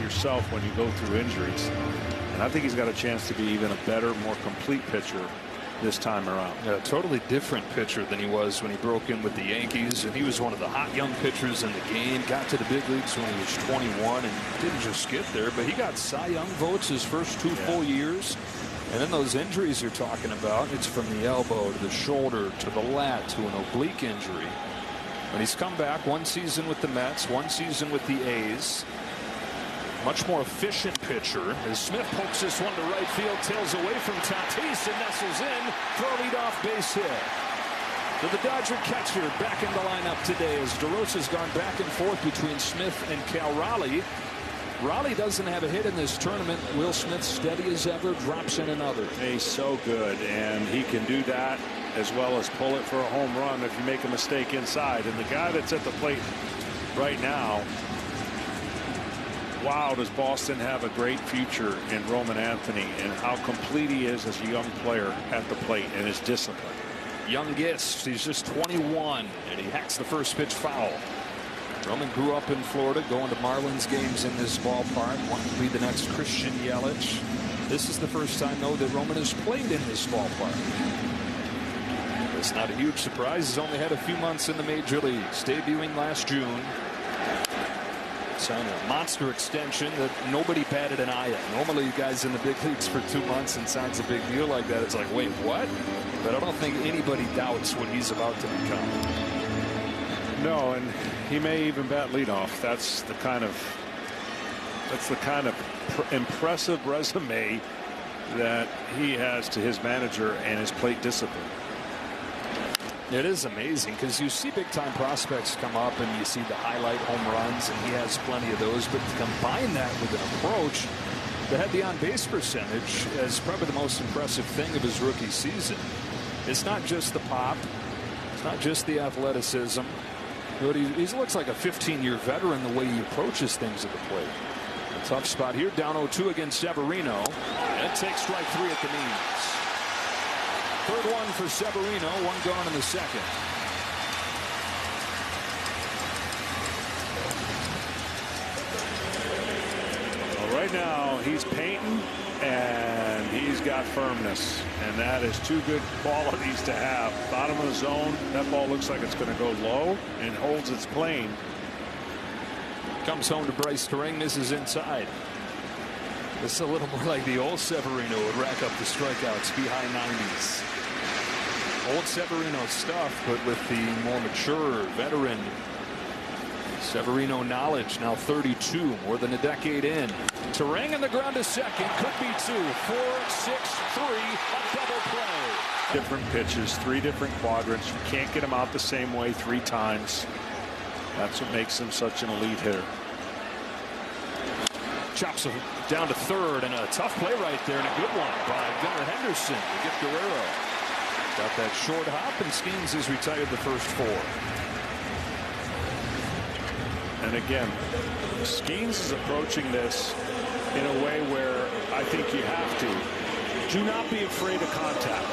yourself when you go through injuries. And I think he's got a chance to be even a better, more complete pitcher this time around. Yeah, a totally different pitcher than he was when he broke in with the Yankees, and he was one of the hot young pitchers in the game. Got to the big leagues when he was 21 and didn't just get there, but he got Cy Young votes his first 2 full years. And then those injuries you're talking about, it's from the elbow to the shoulder to the lat to an oblique injury. And he's come back 1 season with the Mets, 1 season with the A's. Much more efficient pitcher as Smith pokes this one to right field, tails away from Tatis and nestles in for a leadoff base hit. So the Dodger catcher back in the lineup today as DeRosa's gone back and forth between Smith and Cal Raleigh. Raleigh doesn't have a hit in this tournament. Will Smith, steady as ever, drops in another. He's so good, and he can do that as well as pull it for a home run if you make a mistake inside. And the guy that's at the plate right now, wow, does Boston have a great future in Roman Anthony, and how complete he is as a young player at the plate and his discipline. Youngest, he's just 21, and he hacks the first pitch foul. Roman grew up in Florida, going to Marlins games in this ballpark, wanted to be the next Christian Yelich. This is the first time, though, that Roman has played in this ballpark. It's not a huge surprise. He's only had a few months in the major leagues, debuting last June. Signed a monster extension that nobody batted an eye at. Normally, you guys in the big leagues for 2 months and signs a big deal like that, it's like, wait, what? But I don't think anybody doubts what he's about to become. No, and he may even bat leadoff. That's the kind of impressive resume that he has to his manager and his plate discipline. It is amazing because you see big time prospects come up and you see the highlight home runs, and he has plenty of those, but to combine that with an approach that had the on base percentage as probably the most impressive thing of his rookie season. It's not just the pop, it's not just the athleticism, but he looks like a 15-year veteran the way he approaches things at the plate. A tough spot here, down 0-2 against Severino, and takes strike 3 at the knees. Third one for Severino, 1 gone in the second. Well, right now he's painting and he's got firmness, and that is 2 good qualities to have. Bottom of the zone, that ball looks like it's going to go low and holds its plane. Comes home to Bryce Terang, misses inside. This is a little more like the old Severino would rack up the strikeouts, be high 90s. Old Severino stuff, but with the more mature veteran Severino knowledge. Now 32, more than a decade in. Terang on the ground to second, could be 2, 4, 6, 3, a double play. Different pitches, 3 different quadrants. You can't get him out the same way 3 times. That's what makes him such an elite hitter. Chops him down to third, and a tough play right there, and a good one by Gunnar Henderson to get Guerrero. Got that short hop, and Skeens has retired the first 4. And again, Skeens is approaching this in a way where I think you have to. Do not be afraid of contact.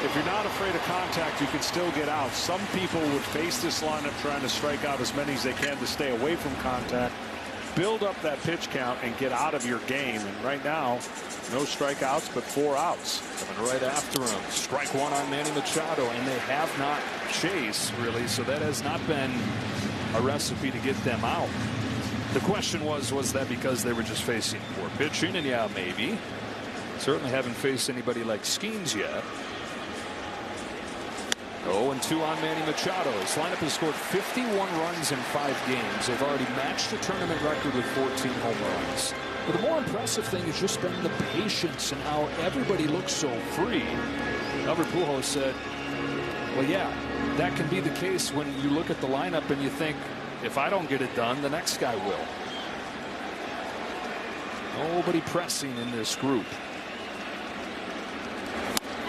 If you're not afraid of contact, you can still get out. Some people would face this lineup trying to strike out as many as they can to stay away from contact, build up that pitch count, and get out of your game. And right now, no strikeouts, but 4 outs. Coming right after him. Strike 1 on Manny Machado, and they have not chased, really, so that has not been a recipe to get them out. The question was that because they were just facing poor pitching? And yeah, maybe. Certainly haven't faced anybody like Skeens yet. 0-2 on Manny Machado. His lineup has scored 51 runs in 5 games. They've already matched the tournament record with 14 home runs. But the more impressive thing has just been the patience and how everybody looks so free. Albert Pujols said, well, yeah, that can be the case when you look at the lineup and you think, if I don't get it done, the next guy will. Nobody pressing in this group.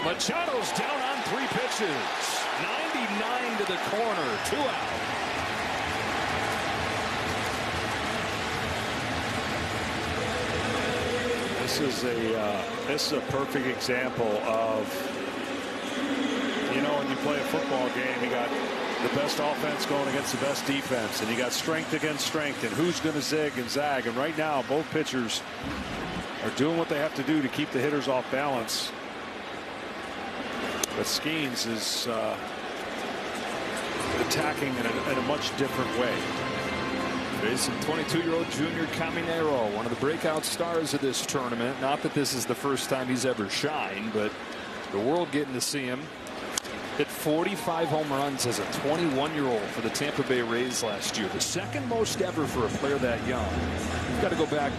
Machado's down on 3 pitches. 99 to the corner, 2 out. This is a perfect example of, you know, when you play a football game, you got the best offense going against the best defense, and you got strength against strength, and who's going to zig and zag. And right now, both pitchers are doing what they have to do to keep the hitters off balance. But Skeens is attacking in a much different way. Facing 22-year-old Junior Caminero, one of the breakout stars of this tournament. Not that this is the first time he's ever shined, but the world getting to see him. Hit 45 home runs as a 21-year-old for the Tampa Bay Rays last year. The second most ever for a player that young. You've got to go back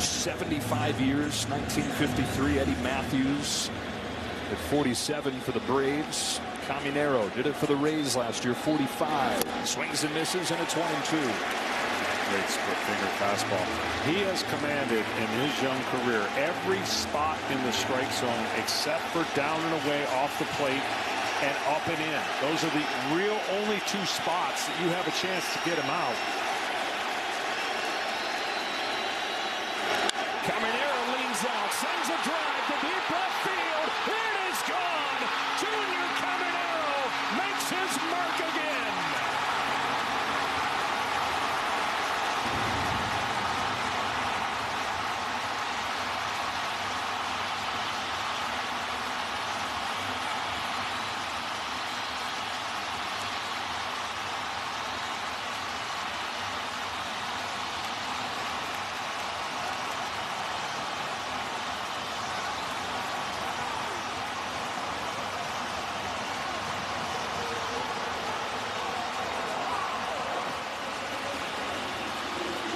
75 years, 1953, Eddie Matthews at 47 for the Braves. Caminero did it for the Rays last year, 45. Swings and misses, and it's 1-2. Great split finger fastball. He has commanded in his young career every spot in the strike zone except for down and away off the plate and up and in. Those are the real only two spots that you have a chance to get him out. Caminero leans out, sends a drive to deep left field. It is gone. Junior Caminero makes his mark again.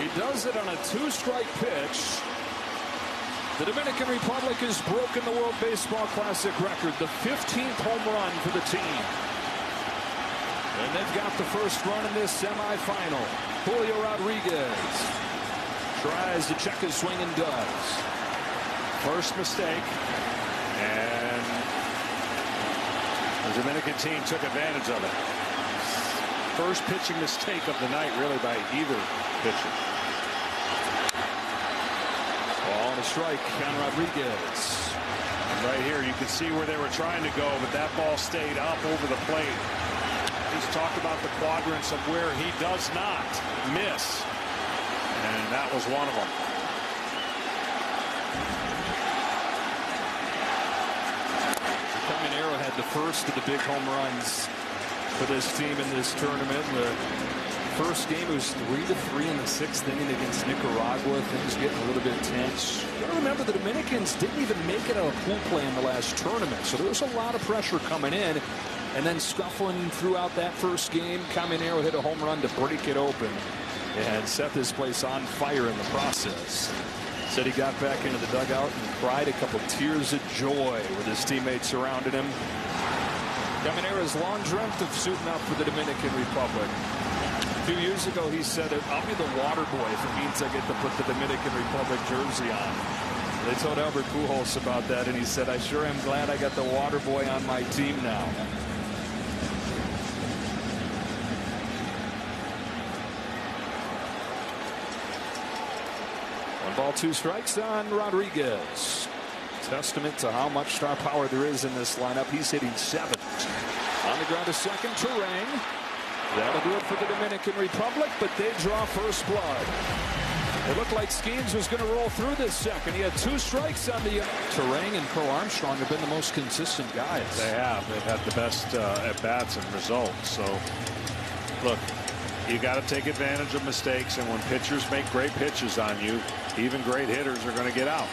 He does it on a two-strike pitch. The Dominican Republic has broken the World Baseball Classic record, the 15th home run for the team. And they've got the first run in this semifinal. Julio Rodriguez tries to check his swing and does. First mistake, and the Dominican team took advantage of it. First pitching mistake of the night, really, by either pitcher. Ball and a strike on Rodriguez. And right here, you can see where they were trying to go, but that ball stayed up over the plate. He's talked about the quadrants of where he does not miss, and that was one of them. Caminero had the first of the big home runs for this team in this tournament. The first game was 3-3 in the sixth inning against Nicaragua. Things getting a little bit tense. You gotta remember the Dominicans didn't even make it out of pool play in the last tournament, so there was a lot of pressure coming in. And then scuffling throughout that first game, Caminero hit a home run to break it open and set this place on fire in the process. Said he got back into the dugout and cried a couple tears of joy with his teammates surrounding him. Caminero has long dreamt of suiting up for the Dominican Republic. A few years ago, he said, I'll be the water boy if it means I get to put the Dominican Republic jersey on. They told Albert Pujols about that, and he said, I sure am glad I got the water boy on my team now. One ball, two strikes on Rodriguez. Testament to how much star power there is in this lineup. He's hitting seventh. On the ground to second, Terang. That'll do it for the Dominican Republic, but they draw first blood. It looked like Skeens was going to roll through this second. He had two strikes on the Terang, and Pro Armstrong have been the most consistent guys. They have. They've had the best at-bats and results. So, look, you got to take advantage of mistakes, and when pitchers make great pitches on you, even great hitters are going to get out.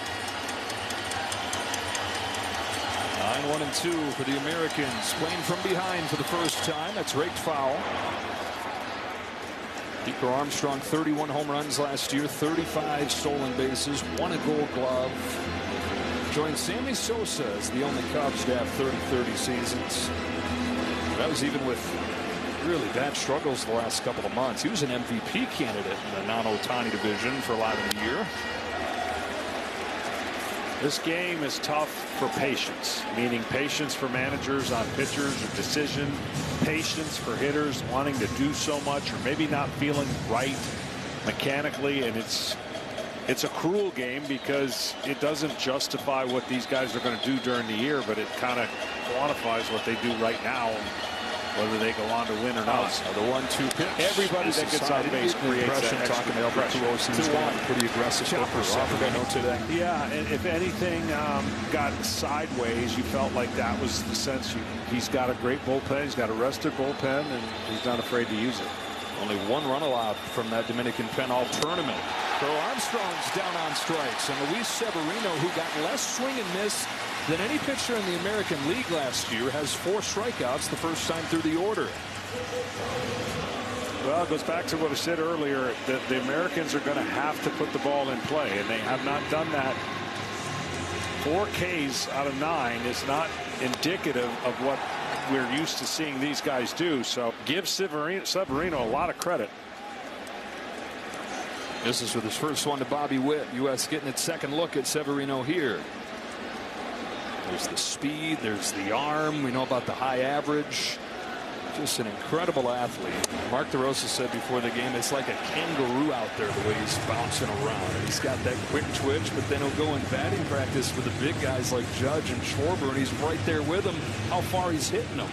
9-1-2 for the Americans. Playing from behind for the first time. That's raked foul. Pro Armstrong, 31 home runs last year, 35 stolen bases, won a Gold Glove. Joined Sammy Sosa as the only Cubs to have 30 seasons. That was even with really bad struggles the last couple of months. He was an MVP candidate in the non-Ohtani division for a lot of the year. This game is tough for patience, meaning patience for managers on pitchers or decision, patience for hitters wanting to do so much or maybe not feeling right mechanically. And it's a cruel game because it doesn't justify what these guys are going to do during the year, but it kind of quantifies what they do right now. whether they go on to win or not. The 1-2 pitch. Everybody that gets on base creates that talking to Albert Pujols. He's got a pretty aggressive for Severino today. Yeah, and if anything got sideways, you felt like that was the sense. He's got a great bullpen. He's got a rested bullpen, and he's not afraid to use it. Only one run allowed from that Dominican pen all tournament. Crow Armstrong's down on strikes, and Luis Severino, who got less swing and miss than any pitcher in the American League last year, has 4 strikeouts the first time through the order. Well, it goes back to what I said earlier, that the Americans are going to have to put the ball in play, and they have not done that. 4 Ks out of 9 is not indicative of what we're used to seeing these guys do. So give Severino a lot of credit. This is with his first one to Bobby Witt. U.S. getting its second look at Severino here. There's the speed, there's the arm. We know about the high average. Just an incredible athlete. Mark DeRosa said before the game, it's like a kangaroo out there the way he's bouncing around. And he's got that quick twitch, but then he'll go in batting practice with the big guys like Judge and Schwarber, and he's right there with them. How far he's hitting them.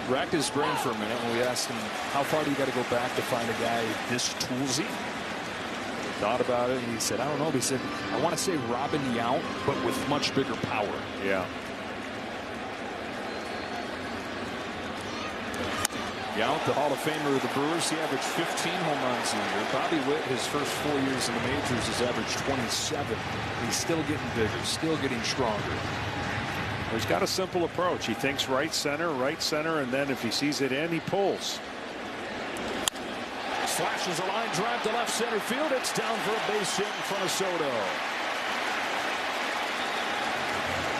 Racked his brain for a minute when we asked him, how far do you got to go back to find a guy this toolsy? Thought about it, and he said, I don't know. He said, I want to say Robin Yount, but with much bigger power. Yeah. Yount, the Hall of Famer of the Brewers, he averaged 15 home runs a year. Bobby Witt, his first 4 years in the majors, has averaged 27. He's still getting bigger, still getting stronger. He's got a simple approach. He thinks right center, and then if he sees it in, he pulls. Slashes a line drive to left center field. It's down for a base hit in front of Soto.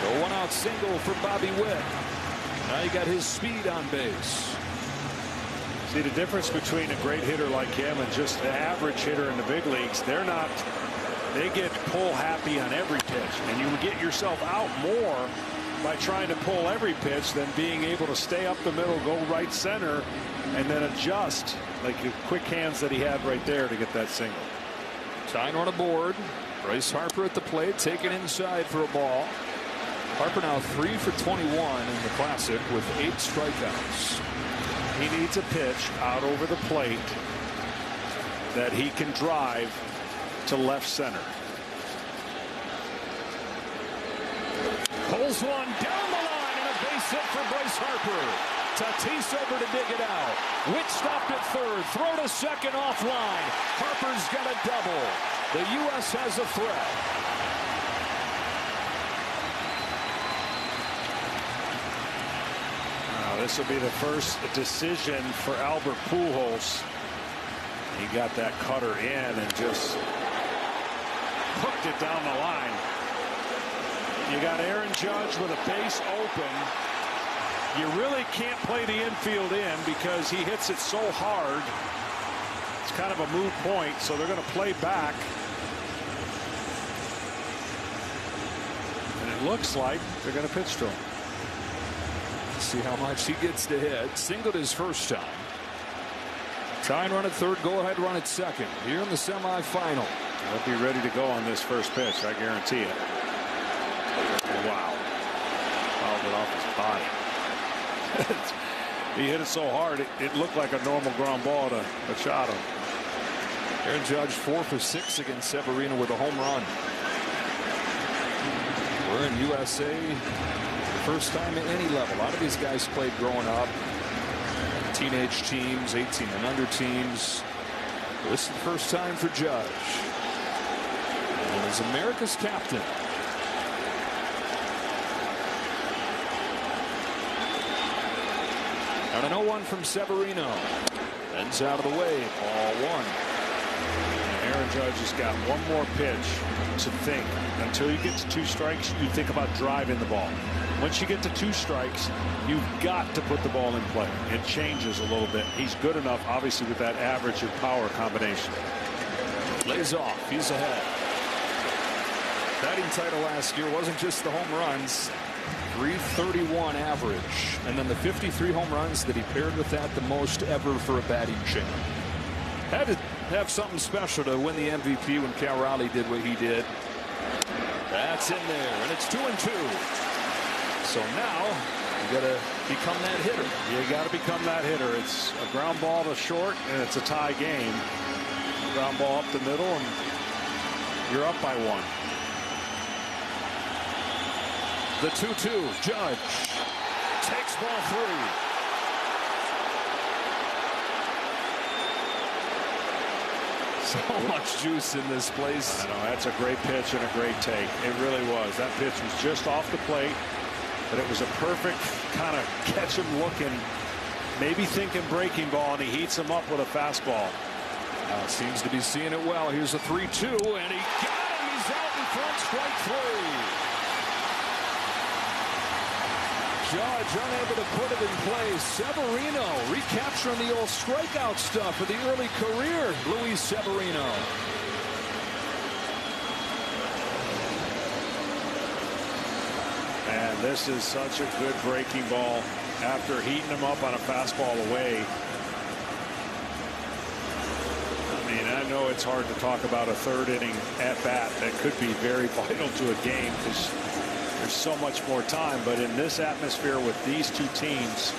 The 1-out single for Bobby Witt. Now you got his speed on base. See the difference between a great hitter like him and just an average hitter in the big leagues. They get pull happy on every pitch, and you get yourself out more by trying to pull every pitch than being able to stay up the middle, go right center, and then adjust like the quick hands that he had right there to get that single. Tying on a board. Bryce Harper at the plate, taken inside for a ball. Harper now 3 for 21 in the Classic with 8 strikeouts. He needs a pitch out over the plate that he can drive to left center. Pulls one down the line and a base hit for Bryce Harper. Tatis over to dig it out. Witt stopped at third. Throw to second offline. Harper's got a double. The U.S. has a threat. This will be the first decision for Albert Pujols. He got that cutter in and just hooked it down the line. You got Aaron Judge with a base open. You really can't play the infield in because he hits it so hard. It's kind of a moot point, so they're going to play back. And it looks like they're going to pitch to him. See how much he gets to hit. Singled his first time. Tying run at third, go ahead run at second. Here in the semifinal. He'll be ready to go on this first pitch, I guarantee it. Wow. Fouled it off his body. He hit it so hard it looked like a normal ground ball to Machado. Aaron Judge 4 for 6 against Severino with a home run. We're in USA the first time at any level. A lot of these guys played growing up. Teenage teams, 18 and under teams. This is the first time for Judge. And as America's captain. And an 0-1 from Severino. Ends out of the way. Ball 1. Aaron Judge has got one more pitch to think. Until you get to 2 strikes, you think about driving the ball. Once you get to 2 strikes, you've got to put the ball in play. It changes a little bit. He's good enough, obviously, with that average and power combination. Lays off. He's ahead. Batting title last year wasn't just the home runs. 331 average. And then the 53 home runs that he paired with that, the most ever for a batting champ. Had to have something special to win the MVP when Cal Raleigh did what he did. That's in there, and it's 2-2. So now you got to become that hitter. You got to become that hitter. It's a ground ball to short, and it's a tie game. Ground ball up the middle, and you're up by 1. The 2-2. Judge takes ball 3. So much juice in this place. I know, that's a great pitch and a great take. It really was. That pitch was just off the plate, but it was a perfect kind of catch him looking, maybe thinking breaking ball, and he heats him up with a fastball. Seems to be seeing it well. Here's a 3-2, and he got him. He's out in front, strike 3. Judge unable to put it in play. Severino recapturing the old strikeout stuff for the early career. Luis Severino. And this is such a good breaking ball after heating him up on a fastball away. I mean, I know it's hard to talk about a third inning at bat that could be very vital to a game because there's so much more time, but in this atmosphere with these two teams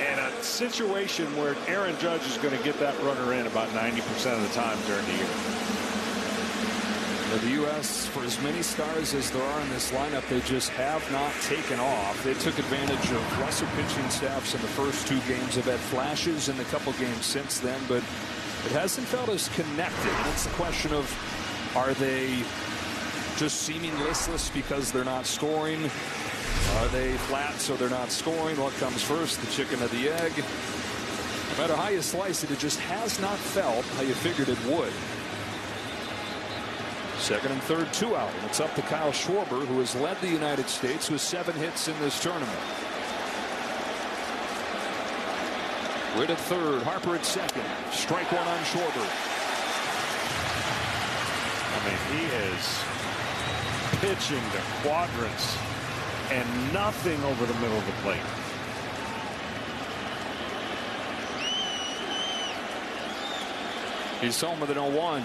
and a situation where Aaron Judge is going to get that runner in about 90% of the time during the year. The U.S., for as many stars as there are in this lineup, they just have not taken off. They took advantage of lesser pitching staffs in the first 2 games. They've had flashes in the couple games since then, but it hasn't felt as connected. And it's the question of, are they just seeming listless because they're not scoring? Are they flat so they're not scoring? What comes first, the chicken or the egg? No matter how you slice it, it just has not felt how you figured it would. Second and third, 2 out. And it's up to Kyle Schwarber, who has led the United States with 7 hits in this tournament. Witt at third, Harper at second. Strike 1 on Schwarber. I mean, he is pitching to quadrants and nothing over the middle of the plate. He's home with an 0-1.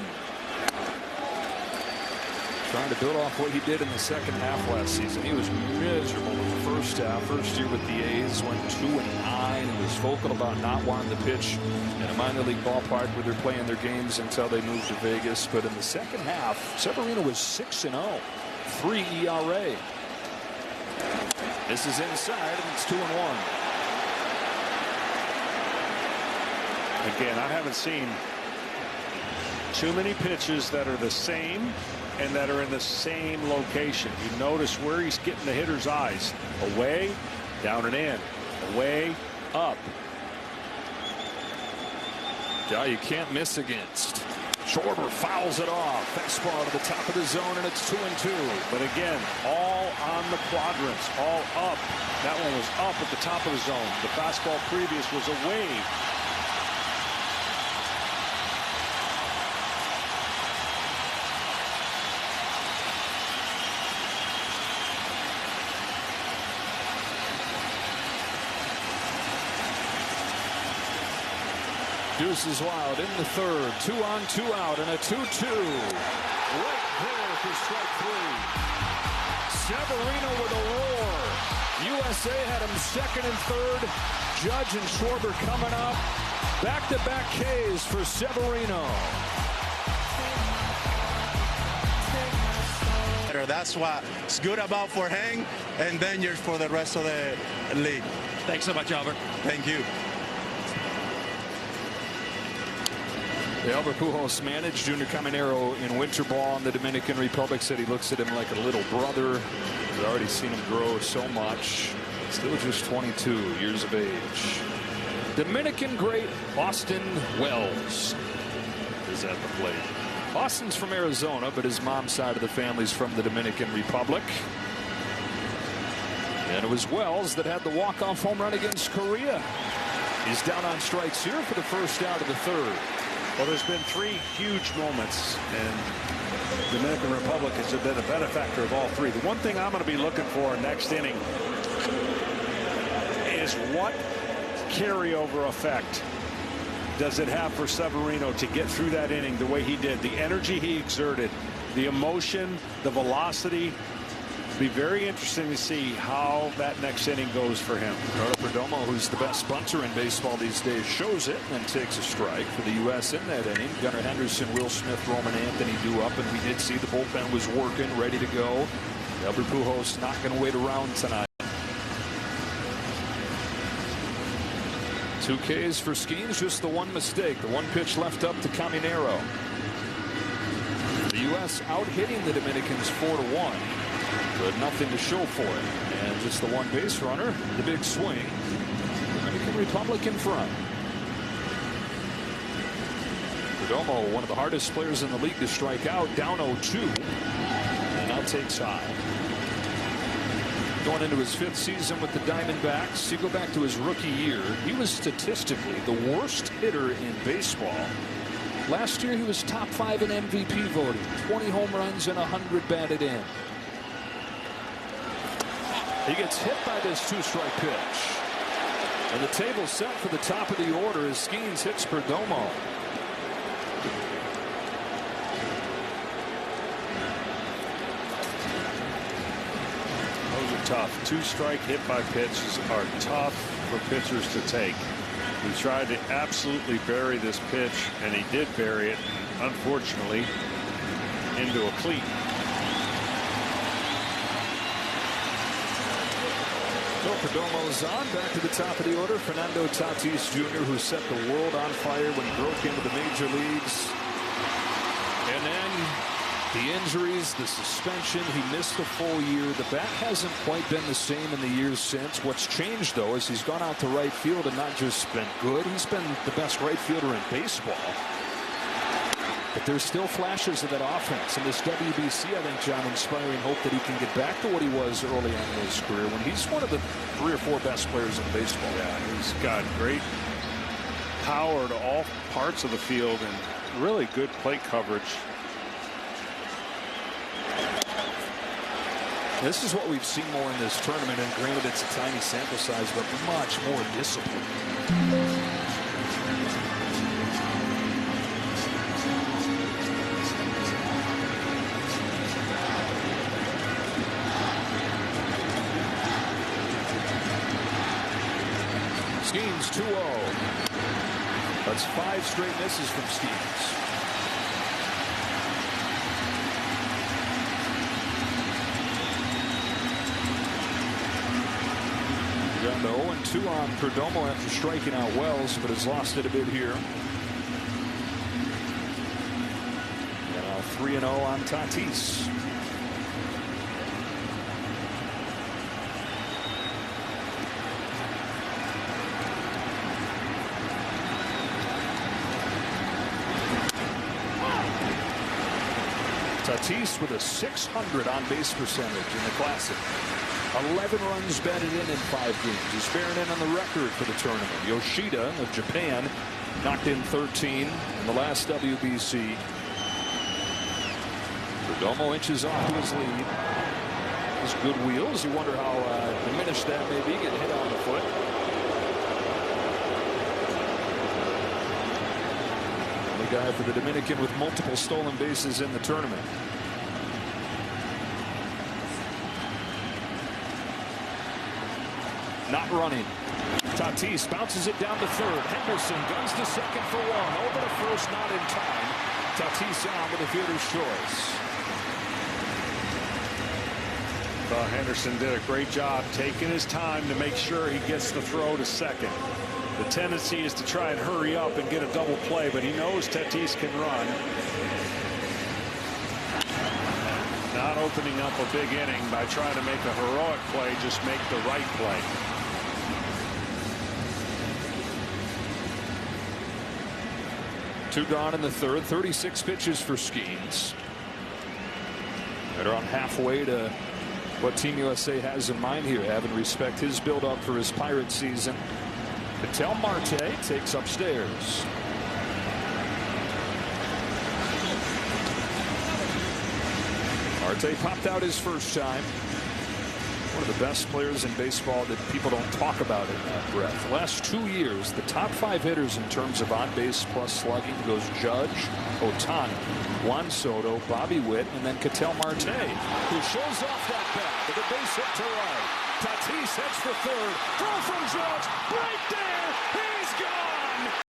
Trying to build off what he did in the second half last season. He was miserable in the first half. First year with the A's, went 2-9, and was vocal about not wanting to pitch in a minor league ballpark where they're playing their games until they moved to Vegas. But in the second half, Severino was 6-0, 3 ERA. This is inside, and it's 2-1. Again, I haven't seen too many pitches that are the same and that are in the same location. You notice where he's getting the hitter's eyes. Away, down and in. Away, up. Guy you can't miss against. Schwarber fouls it off. Fastball to the top of the zone, and it's 2-2. But again, all on the quadrants, all up. That one was up at the top of the zone. The fastball previous was away. Deuce is wild in the third. 2 on, 2 out, and a 2-2. Right there for strike 3. Severino with a roar. USA had him second and third. Judge and Schwarber coming up. Back-to-back Ks for Severino. That's what's good about for Hank, and then you're for the rest of the league. Thanks so much, Albert. Thank you. Albert Pujols managed Junior Caminero in winter ball in the Dominican Republic. Said he looks at him like a little brother. He's already seen him grow so much. Still just 22 years of age. Dominican great Austin Wells is at the plate. Austin's from Arizona, but his mom's side of the family's from the Dominican Republic. And it was Wells that had the walk-off home run against Korea. He's down on strikes here for the first out of the third. Well, there's been 3 huge moments, and the Dominican Republic has been a benefactor of all 3. The one thing I'm going to be looking for next inning is what carryover effect does it have for Severino to get through that inning the way he did, the energy he exerted, the emotion, the velocity. Be very interesting to see how that next inning goes for him. Ricardo Perdomo, who's the best bunter in baseball these days, shows it and takes a strike for the U.S. in that inning. Gunnar Henderson, Will Smith, Roman Anthony due up, and we did see the bullpen was working, ready to go. Albert Pujols not going to wait around tonight. 2 Ks for Skeens, just the one mistake. The one pitch left up to Caminero. The U.S. out hitting the Dominicans 4-1. But nothing to show for it. And just the one base runner, the big swing. Dominican Republic in front. Perdomo, one of the hardest players in the league to strike out, down 0-2. And now takes high. Going into his 5th season with the Diamondbacks. You go back to his rookie year, he was statistically the worst hitter in baseball. Last year he was top 5 in MVP voting. 20 home runs and 100 batted in. He gets hit by this 2-strike pitch. And the table set for the top of the order as Skeens hits Perdomo. Those are tough. 2-strike hit by pitches are tough for pitchers to take. He tried to absolutely bury this pitch, and he did bury it, unfortunately, into a cleat. So Perdomo's on. Back to the top of the order. Fernando Tatis Jr., who set the world on fire when he broke into the major leagues. And then the injuries, the suspension. He missed a full year. The bat hasn't quite been the same in the years since. What's changed, though, is he's gone out to right field and not just been good. He's been the best right fielder in baseball. But there's still flashes of that offense. In this WBC, I think, John, inspiring hope that he can get back to what he was early on in his career when he's one of the 3 or 4 best players in baseball. Yeah, he's got great power to all parts of the field and really good plate coverage. This is what we've seen more in this tournament, and granted it's a tiny sample size, but much more discipline. Skeens 2-0. That's 5 straight misses from Skeens. Down to 0-2 on Perdomo after striking out Wells, but has lost it a bit here. And now 3-0 on Tatis. Tatis with a .600 on base percentage in the Classic. 11 runs batted in 5 games. He's bearing in on the record for the tournament. Yoshida of Japan knocked in 13 in the last WBC. Perdomo inches off to his lead. His good wheels. You wonder how diminished that may be. Getting hit on the foot. The guy for the Dominican with multiple stolen bases in the tournament. Not running. Tatis bounces it down to third. Henderson guns to second for 1. Over to first, not in time. Tatis on with a fielder's choice. Henderson did a great job taking his time to make sure he gets the throw to second. The tendency is to try and hurry up and get a double play, but he knows Tatis can run. Not opening up a big inning by trying to make a heroic play, just make the right play. Two gone in the third. 36 pitches for Skeens. They're around halfway to what Team USA has in mind here, having respect his build-up for his Pirate season. Ketel Marte takes upstairs. Marte popped out his first time. one of the best players in baseball that people don't talk about in that breath. The last 2 years, the top 5 hitters in terms of on-base plus slugging goes Judge, Ohtani, Juan Soto, Bobby Witt, and then Ketel Marte, who shows off that bat with a base hit to right. Tatis heads for third. Throw from Judge. Right there.